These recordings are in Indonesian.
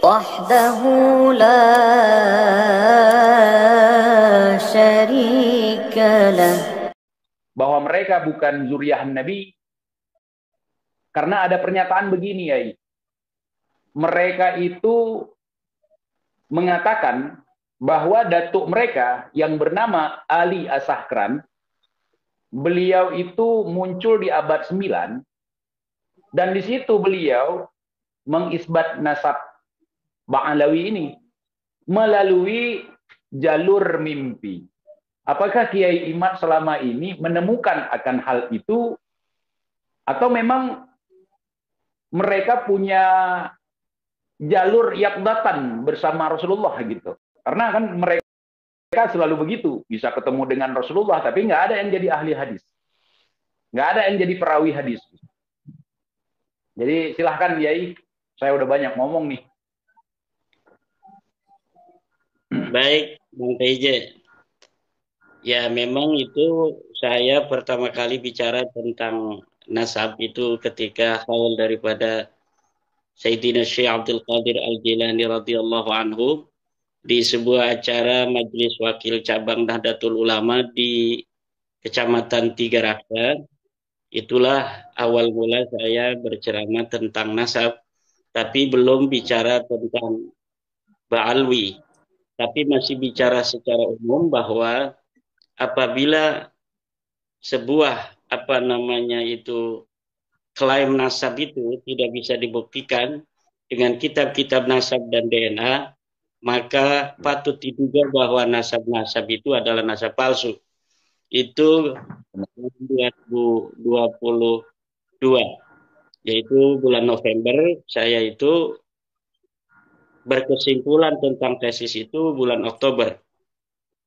وحده لا شريك له. Bahwa mereka bukan zuriyah Nabi karena ada pernyataan begini, ya. Mereka itu mengatakan bahwa datuk mereka yang bernama Ali As-Sakran, beliau itu muncul di abad 9 dan di situ beliau mengisbat nasab Ba'alawi ini melalui jalur mimpi. Apakah Kiai Imad selama ini menemukan akan hal itu atau memang mereka punya jalur yakdatan bersama Rasulullah gitu? Karena kan mereka selalu begitu, bisa ketemu dengan Rasulullah tapi nggak ada yang jadi ahli hadis, nggak ada yang jadi perawi hadis. Jadi silahkan Kiai, saya udah banyak ngomong nih. Baik, Bang PJ. Ya, memang itu saya pertama kali bicara tentang nasab itu ketika awal daripada Sayyidina Syekh Abdul Qadir Al-Jilani radhiyallahu anhu di sebuah acara Majelis Wakil Cabang Nahdlatul Ulama di Kecamatan Tiga Raksa. Itulah awal mula saya berceramah tentang nasab, tapi belum bicara tentang Ba'alwi. Tapi masih bicara secara umum bahwa apabila sebuah klaim nasab itu tidak bisa dibuktikan dengan kitab-kitab nasab dan DNA, maka patut diduga bahwa nasab-nasab itu adalah nasab palsu. Itu 2022, yaitu bulan November. Saya itu berkesimpulan tentang tesis itu bulan Oktober.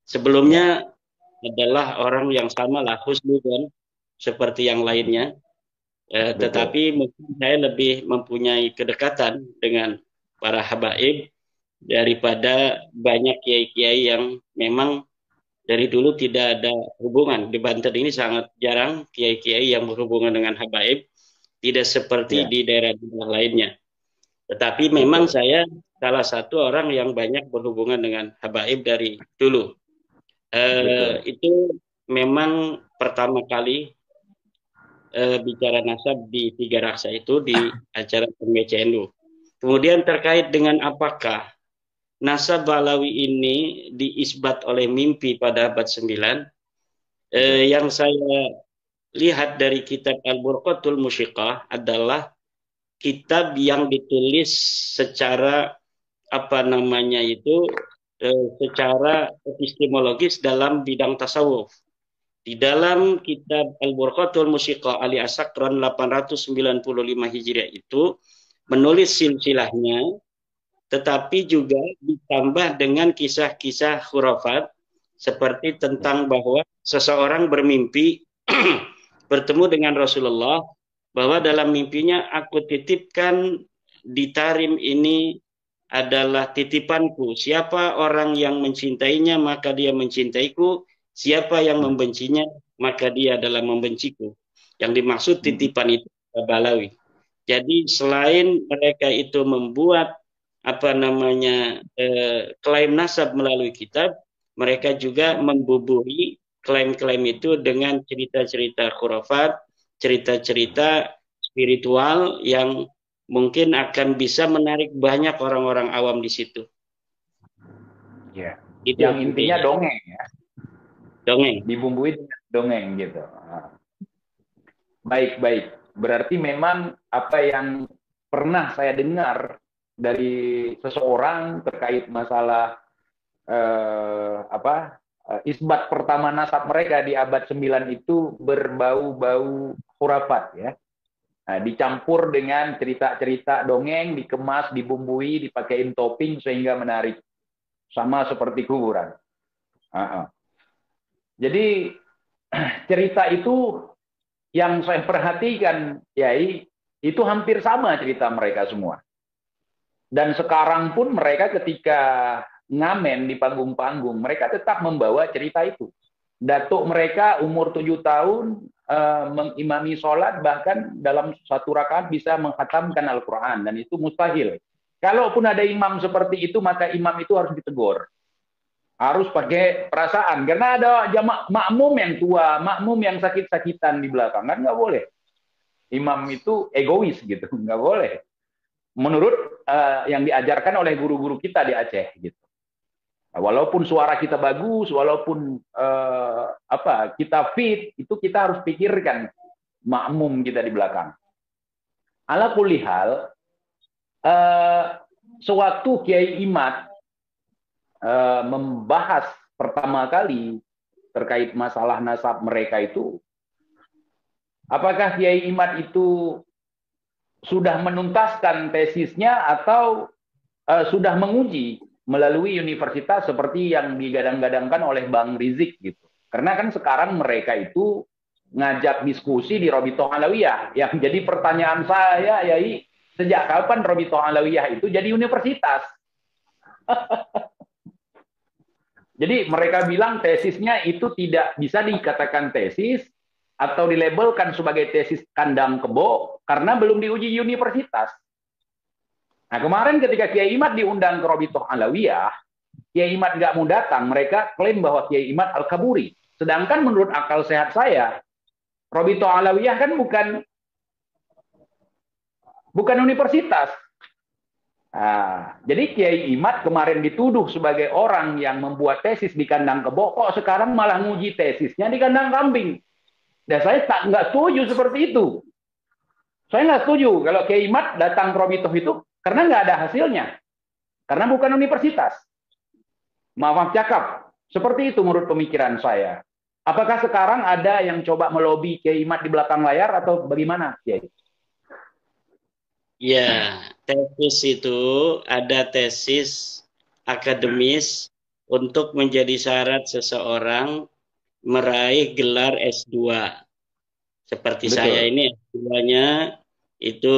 Sebelumnya adalah orang yang sama lah, husnudzon seperti yang lainnya. Tetapi mungkin saya lebih mempunyai kedekatan dengan para habaib daripada banyak kiai-kiai yang memang dari dulu tidak ada hubungan. Di Banten ini sangat jarang kiai-kiai yang berhubungan dengan habaib, tidak seperti di daerah-daerah lainnya. Tetapi memang saya salah satu orang yang banyak berhubungan dengan habaib dari dulu. Itu memang pertama kali bicara nasab di Tiga Raksa itu di acara PMBCNU. Kemudian terkait dengan apakah nasab Ba'alawi ini diisbat oleh mimpi pada abad 9, yang saya lihat dari kitab Al-Burqatul Musyiqah adalah kitab yang ditulis secara secara epistemologis dalam bidang tasawuf. Di dalam kitab Al-Burqatul Musyiqah Ali As-Sakran 895 Hijriah itu menulis silsilahnya, tetapi juga ditambah dengan kisah-kisah khurafat seperti tentang bahwa seseorang bermimpi bertemu dengan Rasulullah, bahwa dalam mimpinya aku titipkan di tarim ini adalah titipanku. Siapa orang yang mencintainya maka dia mencintaiku. Siapa yang membencinya maka dia adalah membenciku. Yang dimaksud titipan itu Ba'alawi. Jadi selain mereka itu membuat klaim nasab melalui kitab, mereka juga membubuhi klaim-klaim itu dengan cerita-cerita khurafat, cerita-cerita spiritual yang mungkin akan bisa menarik banyak orang-orang awam di situ. Ya. Itu yang intinya dongeng ya. Dongeng. Dibumbui dengan dongeng gitu. Baik. Berarti memang apa yang pernah saya dengar dari seseorang terkait masalah isbat pertama nasab mereka di abad 9 itu berbau-bau khurafat ya. Nah, dicampur dengan cerita-cerita dongeng, dikemas, dibumbui, dipakein topping sehingga menarik. Sama seperti kuburan. Jadi cerita itu yang saya perhatikan, Yai, itu hampir sama cerita mereka semua. Dan sekarang pun mereka ketika ngamen di panggung-panggung, mereka tetap membawa cerita itu. Datuk mereka umur 7 tahun mengimami sholat, bahkan dalam satu rakaat bisa menghatamkan Al-Quran, dan itu mustahil Kalaupun ada imam seperti itu, maka imam itu harus ditegur. Harus pakai perasaan. Karena ada makmum yang tua, makmum yang sakit-sakitan di belakang. Kan nggak boleh. Imam itu egois gitu. Nggak boleh. Menurut yang diajarkan oleh guru-guru kita di Aceh. Gitu. Walaupun suara kita bagus, walaupun kita fit, itu kita harus pikirkan makmum kita di belakang. Ala kulli hal, sewaktu Kiai Imad membahas pertama kali terkait masalah nasab mereka itu, apakah Kiai Imad itu sudah menuntaskan tesisnya atau sudah menguji melalui universitas seperti yang digadang-gadangkan oleh Bang Rizik gitu. Karena kan sekarang mereka itu ngajak diskusi di Robitoh Alawiyah. Yang jadi pertanyaan saya, Yai, sejak kapan Robitoh Alawiyah itu jadi universitas? Jadi mereka bilang tesisnya itu tidak bisa dikatakan tesis atau dilabelkan sebagai tesis kandang kebo karena belum diuji universitas. Nah kemarin ketika Kiai Imad diundang ke Robitoh Alawiyah, Kiai Imad nggak mau datang, mereka klaim bahwa Kiai Imad Al-Kaburi. Sedangkan menurut akal sehat saya, Robitoh Alawiyah kan bukan universitas. Nah, jadi Kiai Imad kemarin dituduh sebagai orang yang membuat tesis di kandang kebo, kok sekarang malah nguji tesisnya di kandang kambing. Dan saya nggak setuju seperti itu. Saya nggak setuju kalau Kiai Imad datang ke Robitoh itu karena nggak ada hasilnya. Karena bukan universitas. Maaf cakap. Seperti itu menurut pemikiran saya. Apakah sekarang ada yang coba melobi Kiai Imad di belakang layar atau bagaimana, Kiai? Ya, tesis itu ada tesis akademis untuk menjadi syarat seseorang meraih gelar S2. Seperti Betul. saya ini S2-nya itu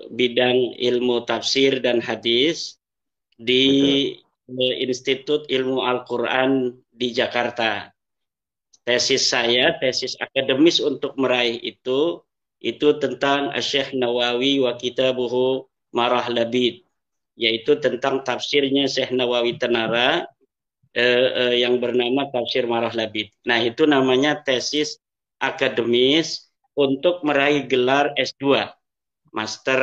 bidang ilmu tafsir dan hadis di Institut Ilmu Al-Quran di Jakarta. Tesis saya, tesis akademis untuk meraih itu tentang Syekh Nawawi wa kitabuhu Marah Labid, yaitu tentang tafsirnya Syekh Nawawi Tenara yang bernama Tafsir Marah Labid. Nah, itu namanya tesis akademis untuk meraih gelar S2, Master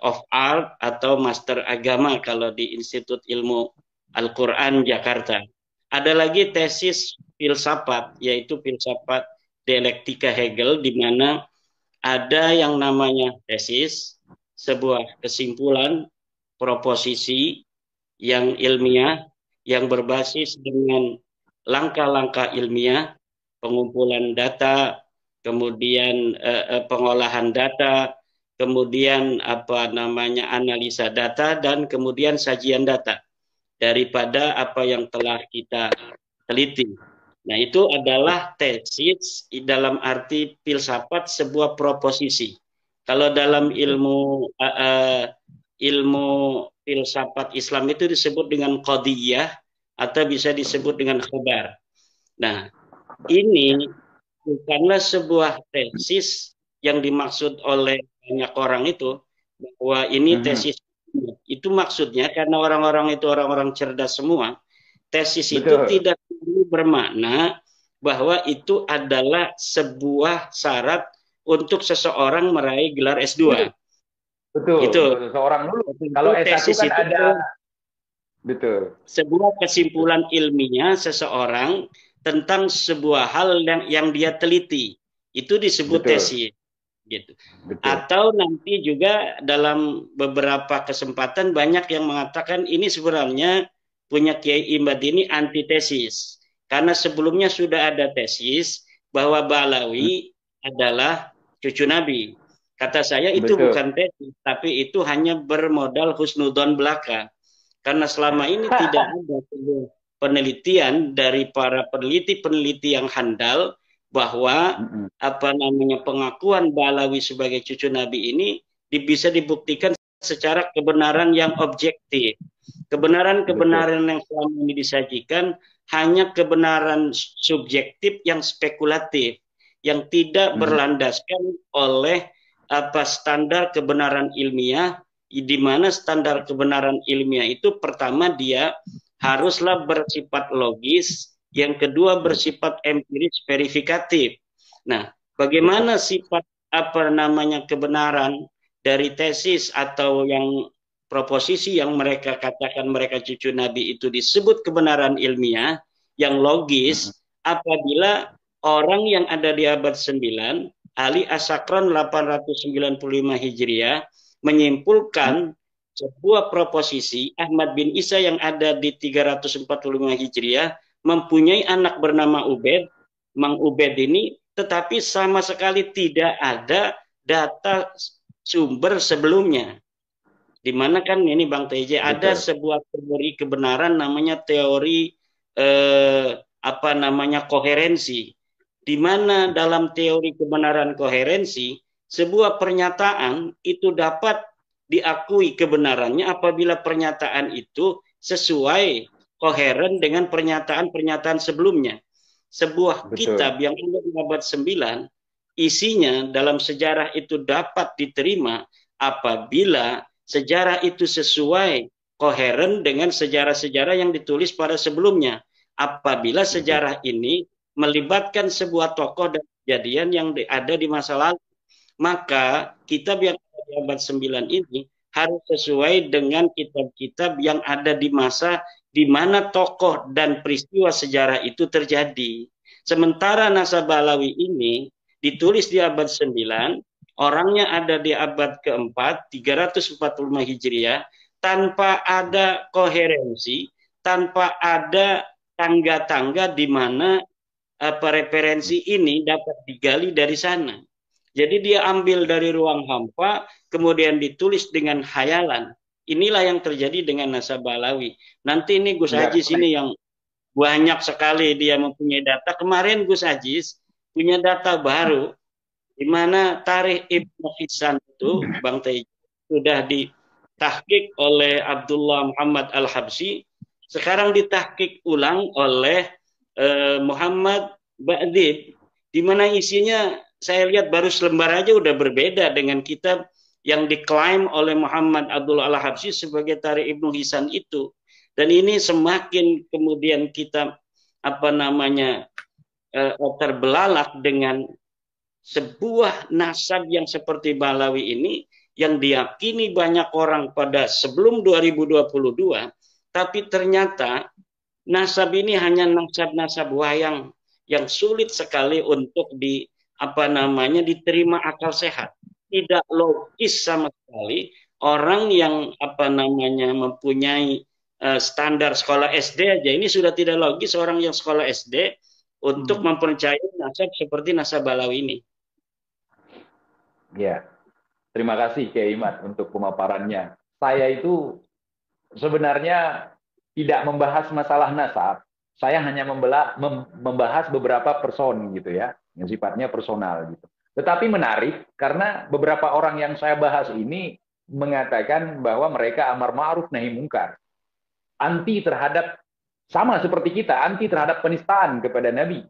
of Art atau Master Agama kalau di Institut Ilmu Al-Quran Jakarta. Ada lagi tesis filsafat, yaitu filsafat dialektika Hegel, di mana ada yang namanya tesis, sebuah kesimpulan, proposisi yang ilmiah, yang berbasis dengan langkah-langkah ilmiah, pengumpulan data, kemudian pengolahan data, kemudian analisa data, dan kemudian sajian data daripada apa yang telah kita teliti. Nah, itu adalah tesis dalam arti filsafat, sebuah proposisi. Kalau dalam ilmu filsafat Islam itu disebut dengan qadiyah atau bisa disebut dengan khabar. Nah, ini bukanlah sebuah tesis yang dimaksud oleh banyak orang itu bahwa ini tesis. Itu maksudnya karena orang-orang itu orang-orang cerdas semua. Tesis itu tidak bermakna bahwa itu adalah sebuah syarat untuk seseorang meraih gelar S2. Betul. Itu seseorang dulu. Kalau S1 kan ada. Betul. Sebuah kesimpulan ilmiah seseorang tentang sebuah hal yang dia teliti. Itu disebut tesis. Gitu. Atau nanti juga dalam beberapa kesempatan banyak yang mengatakan ini sebenarnya punya Kiai Imad ini antitesis, karena sebelumnya sudah ada tesis bahwa Ba'alawi adalah cucu Nabi. Kata saya itu bukan tesis, tapi itu hanya bermodal husnudon belaka, karena selama ini tidak ada penelitian dari para peneliti yang handal bahwa pengakuan Ba'alawi sebagai cucu Nabi ini bisa dibuktikan secara kebenaran yang objektif. Kebenaran-kebenaran yang selama ini disajikan hanya kebenaran subjektif yang spekulatif, yang tidak berlandaskan oleh standar kebenaran ilmiah di mana standar kebenaran ilmiah itu pertama dia haruslah bersifat logis, yang kedua bersifat empiris verifikatif. Nah, bagaimana sifat kebenaran dari tesis atau yang proposisi yang mereka katakan mereka cucu Nabi itu disebut kebenaran ilmiah yang logis apabila orang yang ada di abad 9, Ali As-Sakran 895 Hijriah, menyimpulkan sebuah proposisi Ahmad bin Isa yang ada di 345 Hijriah mempunyai anak bernama Ubed. Mang Ubed ini tetapi sama sekali tidak ada data sumber sebelumnya. Di mana kan ini Bang TJ ada sebuah teori kebenaran namanya teori koherensi, di mana dalam teori kebenaran koherensi sebuah pernyataan itu dapat diakui kebenarannya apabila pernyataan itu sesuai koheren dengan pernyataan-pernyataan sebelumnya. Sebuah kitab yang ada di abad 9 isinya dalam sejarah itu dapat diterima apabila sejarah itu sesuai koheren dengan sejarah-sejarah yang ditulis pada sebelumnya. Apabila sejarah ini melibatkan sebuah tokoh dan kejadian yang ada di masa lalu, maka kitab yang ada di abad 9 ini harus sesuai dengan kitab-kitab yang ada di masa di mana tokoh dan peristiwa sejarah itu terjadi. Sementara Nasabalawi ini ditulis di abad 9, orangnya ada di abad keempat, 345 Hijriah, tanpa ada koherensi, tanpa ada tangga-tangga di mana referensi ini dapat digali dari sana. Jadi dia ambil dari ruang hampa, kemudian ditulis dengan khayalan. Inilah yang terjadi dengan Nasabalawi. Nanti ini Gus Ajis ini yang banyak sekali dia mempunyai data. Kemarin Gus Ajis punya data baru, di mana tarikh Ibnu Hisan itu, Bang Teji, sudah ditahqiq oleh Abdullah Muhammad Al-Habsyi, sekarang ditahqiq ulang oleh Muhammad Ba'dib, di mana isinya saya lihat baru selembar aja udah berbeda dengan kitab yang diklaim oleh Muhammad Abdullah Al-Habsyi sebagai tarikh Ibnu Hisan itu. Dan ini semakin kemudian kita terbelalak dengan sebuah nasab yang seperti Balawi ini yang diyakini banyak orang pada sebelum 2022, tapi ternyata nasab ini hanya nasab-nasab wayang yang sulit sekali untuk diterima akal sehat. Tidak logis sama sekali orang yang mempunyai standar sekolah SD aja ini sudah tidak logis orang yang sekolah SD untuk mempercayai nasab seperti nasab Balawi ini. Ya, terima kasih Kiai Imad untuk pemaparannya. Saya itu sebenarnya tidak membahas masalah nasab. Saya hanya membahas beberapa person gitu ya, yang sifatnya personal gitu. Tetapi menarik karena beberapa orang yang saya bahas ini mengatakan bahwa mereka amar ma'ruf nahi mungkar. Anti terhadap, sama seperti kita, anti terhadap penistaan kepada Nabi.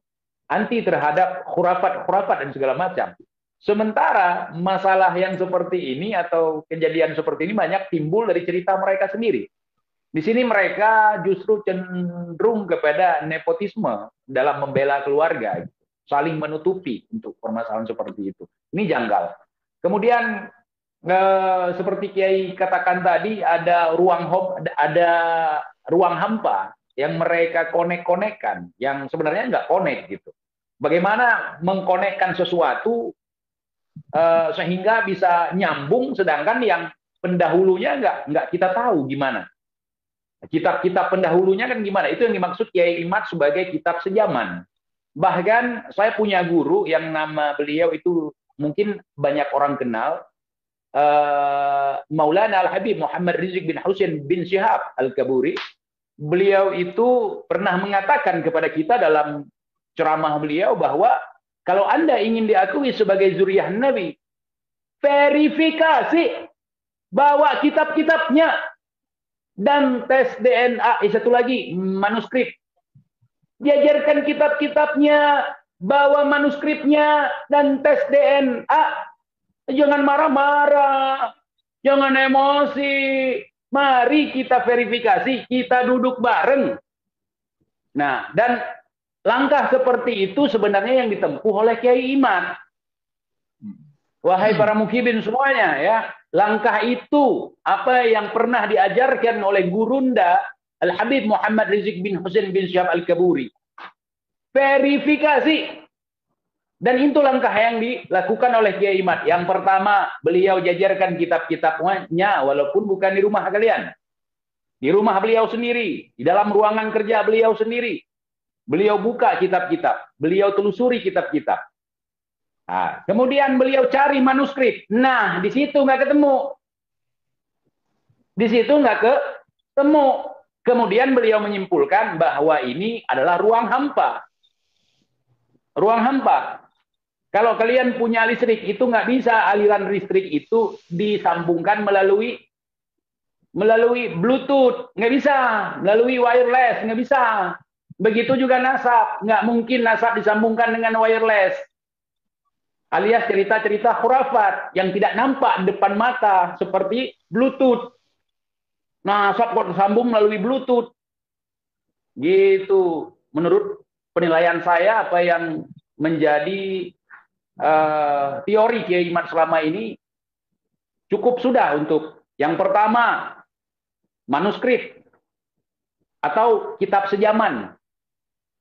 Anti terhadap khurafat-khurafat dan segala macam. Sementara masalah yang seperti ini atau kejadian seperti ini banyak timbul dari cerita mereka sendiri. Di sini mereka justru cenderung kepada nepotisme dalam membela keluarga. Saling menutupi untuk permasalahan seperti itu. Ini janggal. Kemudian seperti Kiai katakan tadi ada ruang hampa yang mereka konek-konekkan, yang sebenarnya nggak konek gitu. Bagaimana mengkonekkan sesuatu sehingga bisa nyambung, sedangkan yang pendahulunya nggak kita tahu gimana. Kitab-kitab pendahulunya kan gimana? Itu yang dimaksud Kiai Imad sebagai kitab sejaman. Bahkan saya punya guru yang nama beliau itu mungkin banyak orang kenal, Maulana Al-Habib Muhammad Rizik bin Husain bin Syihab Al-Kaburi. Beliau itu pernah mengatakan kepada kita dalam ceramah beliau bahwa kalau Anda ingin diakui sebagai zuriyah Nabi, verifikasi, bawa kitab-kitabnya dan tes DNA. Satu lagi, manuskrip. Diajarkan kitab-kitabnya, bawa manuskripnya, dan tes DNA. Jangan marah-marah. Jangan emosi. Mari kita verifikasi, kita duduk bareng. Nah, dan langkah seperti itu sebenarnya yang ditempuh oleh Kiai Imad. Wahai para mukibin semuanya ya, langkah itu apa yang pernah diajarkan oleh gurunda Al-Habib Muhammad Rizik bin Husain bin Syihab Al-Kaburi. Verifikasi. Dan itu langkah yang dilakukan oleh Kiai Imad. Yang pertama, beliau jajarkan kitab-kitabnya walaupun bukan di rumah kalian. Di rumah beliau sendiri, di dalam ruangan kerja beliau sendiri. Beliau buka kitab-kitab, beliau telusuri kitab-kitab. Nah, kemudian beliau cari manuskrip. Nah, di situ nggak ketemu. Di situ nggak ketemu. Kemudian beliau menyimpulkan bahwa ini adalah ruang hampa. Ruang hampa. Kalau kalian punya listrik, itu nggak bisa aliran listrik itu disambungkan melalui Bluetooth, nggak bisa. Melalui wireless, nggak bisa. Begitu juga nasab, nggak mungkin nasab disambungkan dengan wireless. Alias cerita-cerita khurafat yang tidak nampak depan mata seperti Bluetooth. Nasab kok disambung melalui Bluetooth. Gitu. Menurut penilaian saya, apa yang menjadi teori Kiai Imad selama ini cukup sudah untuk yang pertama manuskrip atau kitab sejaman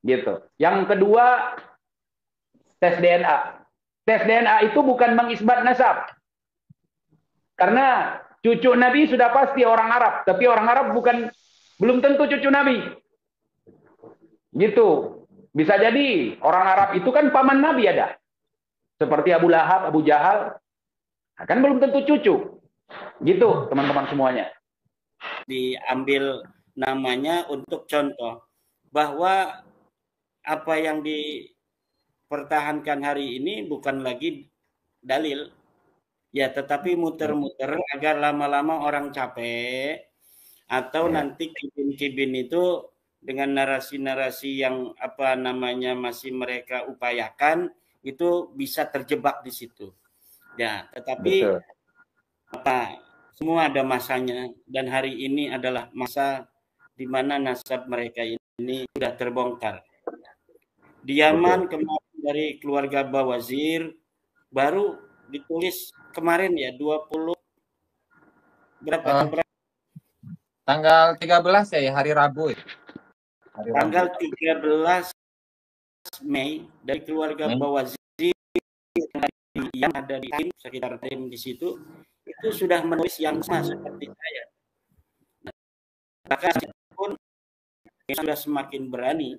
gitu. Yang kedua tes DNA. Tes DNA itu bukan mengisbat nasab. Karena cucu Nabi sudah pasti orang Arab, tapi orang Arab belum tentu cucu Nabi. Gitu. Bisa jadi orang Arab itu kan paman Nabi ada. Seperti Abu Lahab, Abu Jahal, kan belum tentu cucu. Gitu, teman-teman semuanya. Diambil namanya untuk contoh bahwa apa yang dipertahankan hari ini bukan lagi dalil, ya, tetapi muter-muter agar lama-lama orang capek, atau nanti kibin-kibin itu dengan narasi-narasi yang apa namanya masih mereka upayakan itu bisa terjebak di situ. Ya, tetapi apa semua ada masanya, dan hari ini adalah masa di mana nasab mereka ini sudah terbongkar. Di Yaman kemarin dari keluarga Bawazir baru ditulis kemarin ya 20 berapa tanggal 13 ya, hari Rabu. Tanggal 13 Mei dari keluarga Bawazir yang ada di tim sekitar tim di situ itu sudah menulis yang sama seperti saya. Bahkan pun sudah semakin berani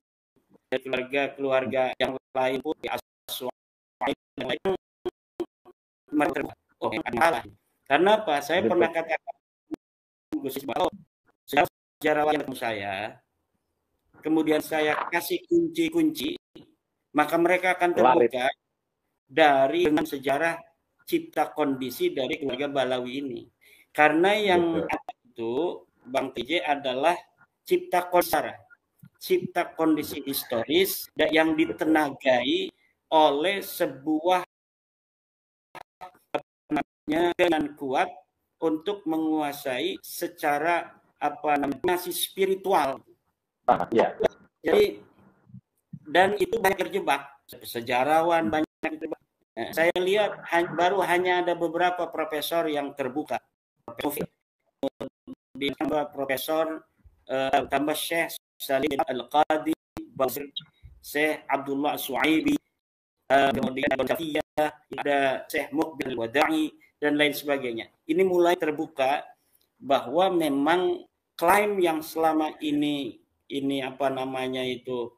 dari keluarga yang lain pun karena apa? Saya pernah katakan sejarawan saya, kemudian saya kasih kunci-kunci, maka mereka akan terbuka dengan sejarah cipta kondisi dari keluarga Balawi ini. Karena yang itu Bang TJ adalah cipta kondisi historis yang ditenagai oleh sebuah dengan kuat untuk menguasai secara masih spiritual. Jadi dan itu banyak terjebak, sejarawan banyak terjebak. Saya lihat baru hanya ada beberapa profesor yang terbuka. Ditambah profesor, tambah Syekh Salim Al-Qadi, Syekh Abdullah Suaibi, kemudian ada Syekh Muqbil Wada'i dan lain sebagainya. Ini mulai terbuka bahwa memang klaim yang selama ini apa namanya itu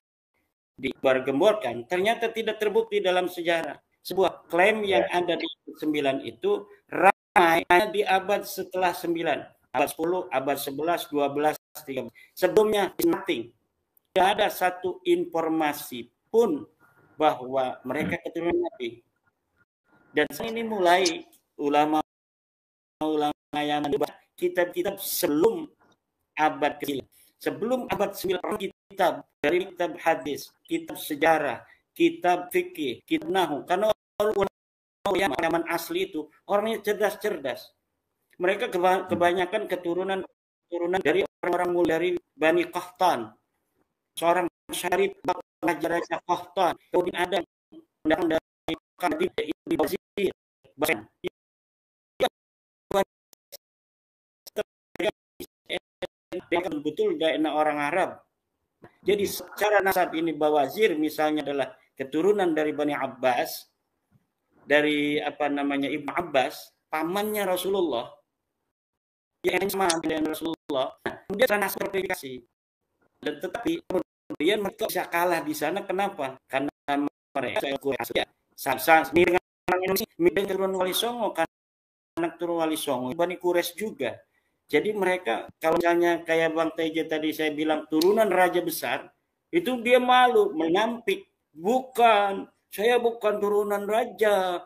digemborkan ternyata tidak terbukti dalam sejarah. Sebuah klaim yang ada di 9 itu ramai di abad setelah 9, abad 10, abad 11, 12, 13. Sebelumnya nothing. Tidak ada satu informasi pun bahwa mereka keturunan Nabi. Dan ini mulai ulama yang kitab-kitab sebelum abad ke-9. Sebelum abad 9 kitab dari kitab hadis, kitab sejarah, kitab fikih, kitab nahwu. Karena ulama yang zaman asli itu orangnya cerdas-cerdas. Mereka kebanyakan keturunan dari orang-orang mulia dari Bani Qahtan, seorang syarif Raja Qahtan. Kemudian ada yang dari Qadid Ibn Wazir, betul daerah orang Arab. Jadi secara nasab ini Bawazir misalnya adalah keturunan dari Bani Abbas, dari Ibnu Abbas, pamannya Rasulullah, yang sama dengan Rasulullah. Kemudian sana sertifikasi. Dan tetapi kemudian mereka bisa kalah di sana. Kenapa? Karena mereka dengan orang Indonesia, dengan turun Wali Songo, kan anak turun Wali Songo, Bani Quraisy juga. Jadi mereka, kalau misalnya kayak Bang Teja tadi saya bilang turunan raja besar, itu dia malu, menampik. Bukan, saya bukan turunan raja.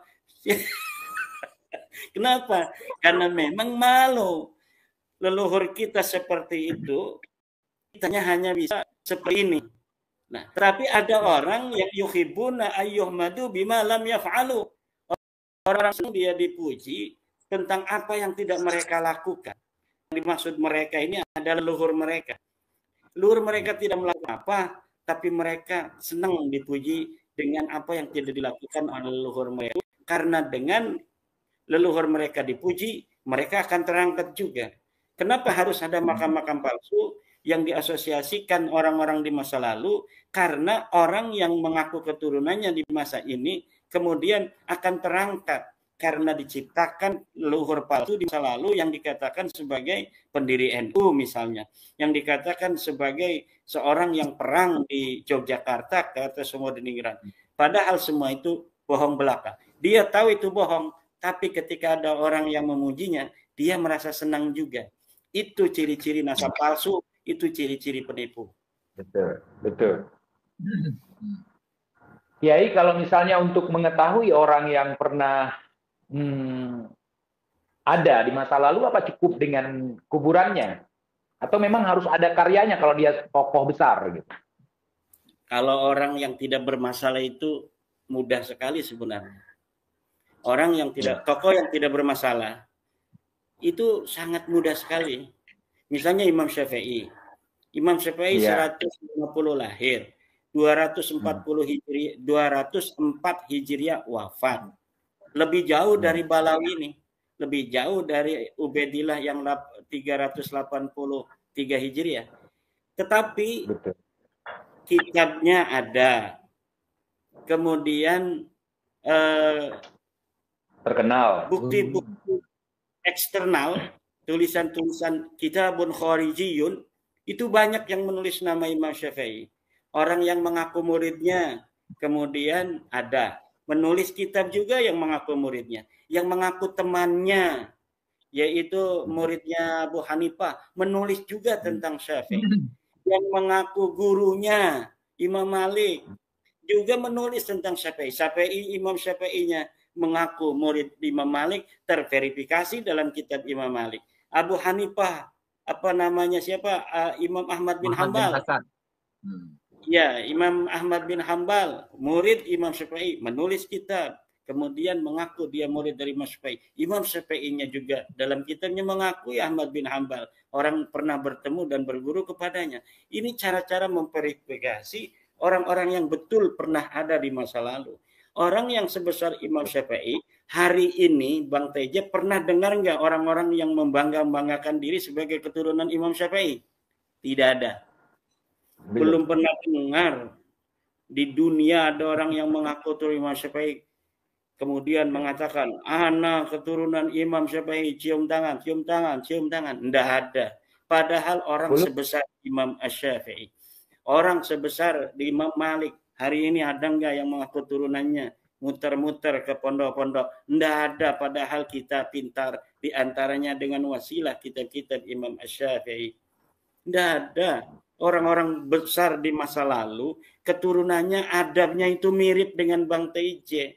Kenapa? Karena memang malu. Leluhur kita seperti itu, kitanya hanya bisa seperti ini. Nah, tapi ada orang yang yuhibbuna ayyuhmadu bima lam yaf'alu. Orang dia dipuji tentang apa yang tidak mereka lakukan. Dimaksud mereka ini adalah leluhur mereka. Leluhur mereka tidak melakukan apa, tapi mereka senang dipuji dengan apa yang tidak dilakukan oleh leluhur mereka. Karena dengan leluhur mereka dipuji, mereka akan terangkat juga. Kenapa harus ada makam-makam palsu yang diasosiasikan orang-orang di masa lalu? Karena orang yang mengaku keturunannya di masa ini kemudian akan terangkat. Karena diciptakan leluhur palsu di masa lalu yang dikatakan sebagai pendiri NU misalnya, yang dikatakan sebagai seorang yang perang di Yogyakarta kata semua deningrat. Padahal semua itu bohong belaka. Dia tahu itu bohong, tapi ketika ada orang yang memujinya, dia merasa senang juga. Itu ciri-ciri nasab palsu, itu ciri-ciri penipu. Betul, betul. Kiai, kalau misalnya untuk mengetahui orang yang pernah ada di masa lalu, apa cukup dengan kuburannya? Atau memang harus ada karyanya kalau dia tokoh besar gitu? Kalau orang yang tidak bermasalah itu mudah sekali sebenarnya. Orang yang tidak, tokoh yang tidak bermasalah itu sangat mudah sekali. Misalnya Imam Syafi'i. Imam Syafi'i 150 lahir, 204 Hijriah wafat. Lebih jauh dari Balawi ini, lebih jauh dari Ubaidillah yang 383 Hijriah. Tetapi kitabnya ada. Kemudian terkenal. Bukti-bukti eksternal, tulisan-tulisan kitabun kharijiyun, itu banyak yang menulis nama Imam Syafi'i. Orang yang mengaku muridnya, kemudian ada. Menulis kitab juga yang mengaku muridnya. Yang mengaku temannya, yaitu muridnya Abu Hanifah, menulis juga tentang Syafi'i. Yang mengaku gurunya, Imam Malik, juga menulis tentang Syafi'i. Imam Syafi'inya mengaku murid Imam Malik, terverifikasi dalam kitab Imam Malik. Abu Hanifah, Imam Ahmad bin Hanbal. Ya, Imam Ahmad bin Hanbal, murid Imam Syafi'i, menulis kitab. Kemudian mengaku dia murid dari Imam Syafi'i. Imam Syafi'inya juga dalam kitabnya mengakui Ahmad bin Hanbal. Orang pernah bertemu dan berguru kepadanya. Ini cara-cara memverifikasi orang-orang yang betul pernah ada di masa lalu. Orang yang sebesar Imam Syafi'i, hari ini Bang Teja pernah dengar nggak orang-orang yang membanggakan diri sebagai keturunan Imam Syafi'i? Tidak ada. Belum pernah dengar di dunia ada orang yang mengaku Imam Syafi'i kemudian mengatakan anak keturunan Imam Syafi'i, cium tangan. Tidak ada. Padahal orang sebesar Imam Syafi'i, orang sebesar di Imam Malik, hari ini ada nggak yang mengaku turunannya? Muter-muter ke pondok-pondok. Tidak ada, padahal kita pintar diantaranya dengan wasilah kitab-kitab Imam Syafi'i. Tidak ada. Orang-orang besar di masa lalu, keturunannya adabnya itu mirip dengan Bang Teja.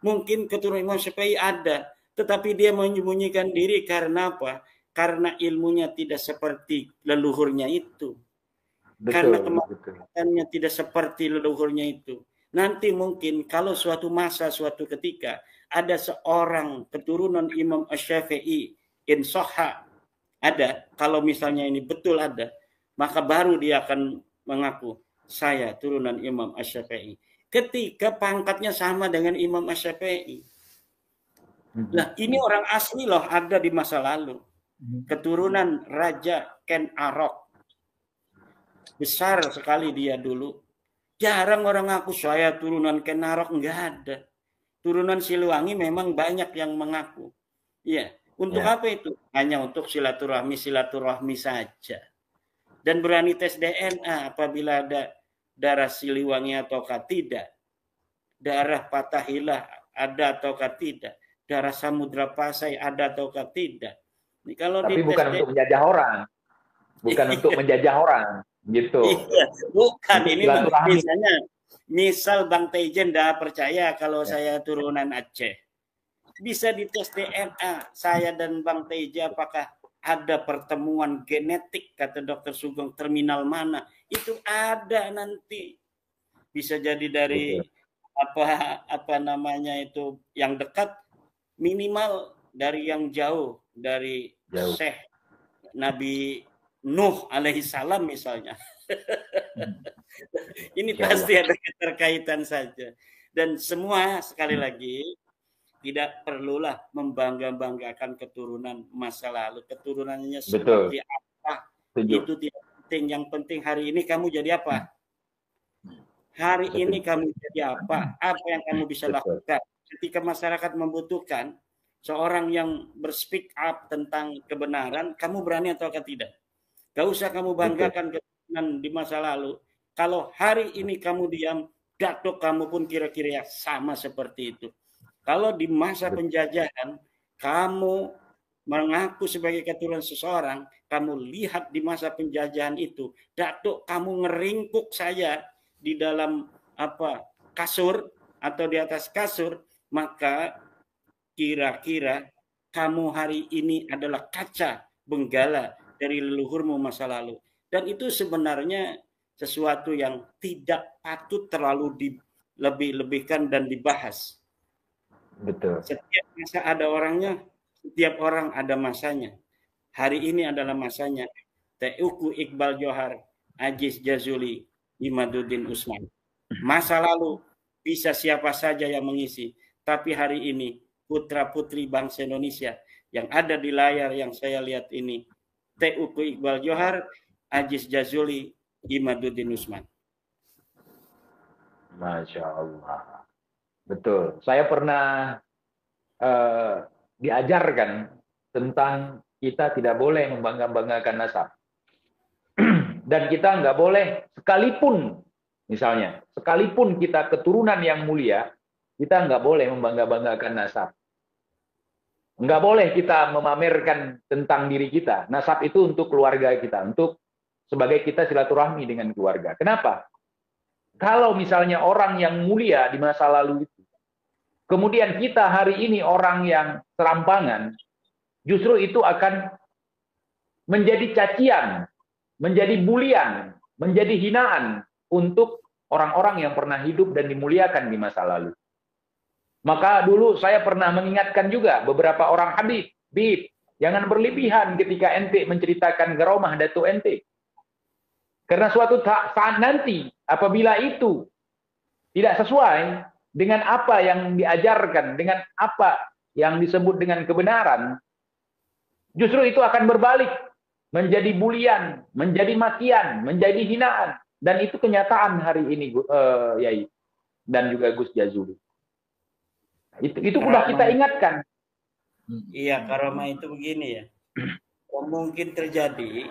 Mungkin keturunan Imam Syafi'i ada, tetapi dia menyembunyikan diri karena apa? Karena ilmunya tidak seperti leluhurnya itu. Karena kemampuannya tidak seperti leluhurnya itu. Nanti mungkin kalau suatu masa, suatu ketika, ada seorang keturunan Imam Syafi'i insoha ada, kalau misalnya ini betul ada, maka baru dia akan mengaku saya turunan Imam Asy-Syafi'i. Ketika pangkatnya sama dengan Imam Asy-Syafi'i. Nah, ini orang asli loh, ada di masa lalu. Keturunan Raja Ken Arok. Besar sekali dia dulu. Jarang orang ngaku saya turunan Ken Arok, enggak ada. Turunan Siliwangi memang banyak yang mengaku. Iya, untuk apa itu? Hanya untuk silaturahmi saja. Dan berani tes DNA apabila ada darah Siliwangi ataukah tidak. Darah Fathahilah ada ataukah tidak. Darah Samudra Pasai ada ataukah tidak. Ini kalau tapi bukan untuk menjajah orang. Bukan untuk menjajah orang. Gitu. Iya, bukan. Ini misalnya, misal Bang Tejen dah percaya kalau saya turunan Aceh. Bisa dites DNA. Saya dan Bang Teja apakah ada pertemuan genetik, kata Dr. Sugeng, terminal mana? Itu ada nanti. Bisa jadi dari apa namanya itu yang dekat, minimal dari yang jauh, dari Syekh Nabi Nuh alaihi salam misalnya. Ini pasti ada keterkaitan saja. Dan semua sekali lagi tidak perlulah membangga-banggakan keturunan masa lalu. Keturunannya seperti apa itu tidak penting. Yang penting hari ini kamu jadi apa? Hari ini kamu jadi apa? Apa yang kamu bisa lakukan? Ketika masyarakat membutuhkan seorang yang berspeak up tentang kebenaran, kamu berani atau tidak? Gak usah kamu banggakan keturunan di masa lalu. Kalau hari ini kamu diam, datuk kamu pun kira-kira sama seperti itu. Kalau di masa penjajahan, kamu mengaku sebagai keturunan seseorang, kamu lihat di masa penjajahan itu, datuk kamu ngeringkuk saya di dalam kasur atau di atas kasur, maka kira-kira kamu hari ini adalah kaca benggala dari leluhurmu masa lalu. Dan itu sebenarnya sesuatu yang tidak patut terlalu dilebih-lebihkan dan dibahas. Betul. Setiap masa ada orangnya, setiap orang ada masanya. Hari ini adalah masanya Teuku Iqbal Johar, Aziz Jazuli, Imaduddin Usman. Masa lalu bisa siapa saja yang mengisi, tapi hari ini putra-putri bangsa Indonesia yang ada di layar yang saya lihat ini, Teuku Iqbal Johar, Aziz Jazuli, Imaduddin Usman. Masya Allah. Betul. Saya pernah diajarkan tentang kita tidak boleh membangga-banggakan nasab. Dan kita nggak boleh, sekalipun misalnya, sekalipun kita keturunan yang mulia, kita nggak boleh membangga-banggakan nasab. Nggak boleh kita memamerkan tentang diri kita. Nasab itu untuk keluarga kita, untuk sebagai kita silaturahmi dengan keluarga. Kenapa? Kalau misalnya orang yang mulia di masa lalu itu, kemudian kita hari ini orang yang serampangan, justru itu akan menjadi cacian, menjadi bulian, menjadi hinaan untuk orang-orang yang pernah hidup dan dimuliakan di masa lalu. Maka dulu saya pernah mengingatkan juga beberapa orang Habib, jangan berlebihan ketika ente menceritakan garomah Datuk ente. Karena suatu saat nanti, apabila itu tidak sesuai dengan apa yang diajarkan, dengan apa yang disebut dengan kebenaran, justru itu akan berbalik menjadi bulian, menjadi makian, menjadi hinaan. Dan itu kenyataan hari ini, Yai, dan juga Gus Jazuli. Itu sudah kita ingatkan. Iya, karomah itu begini ya. Mungkin terjadi,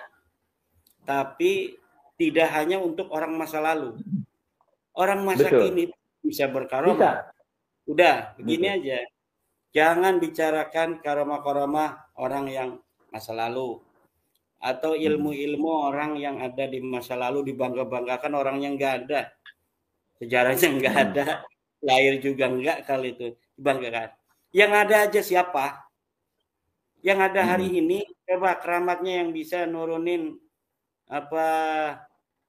tapi tidak hanya untuk orang masa lalu. Orang masa kini bisa berkaromah. Udah, begini aja. Jangan bicarakan karomah-karomah orang yang masa lalu. Atau ilmu-ilmu orang yang ada di masa lalu dibangga-banggakan orang yang nggak ada. Sejarahnya nggak ada. Lahir juga nggak kali itu. Dibanggakan. Yang ada aja siapa? Yang ada hari ini, coba keramatnya yang bisa nurunin apa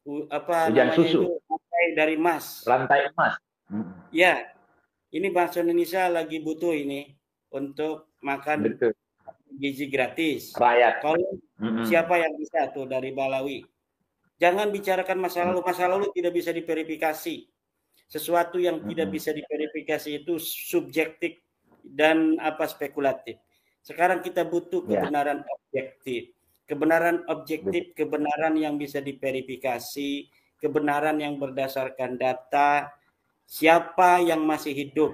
hujan susu itu, lantai dari emas. Lantai emas. Ya, ini bangsa Indonesia lagi butuh ini untuk makan gizi gratis. Rakyat. Kalau siapa yang bisa tuh dari Balawi? Jangan bicarakan masa lalu. Masa lalu tidak bisa diverifikasi. Sesuatu yang tidak bisa diverifikasi itu subjektif dan spekulatif. Sekarang kita butuh kebenaran objektif. Kebenaran objektif, kebenaran yang bisa diverifikasi, kebenaran yang berdasarkan data, siapa yang masih hidup,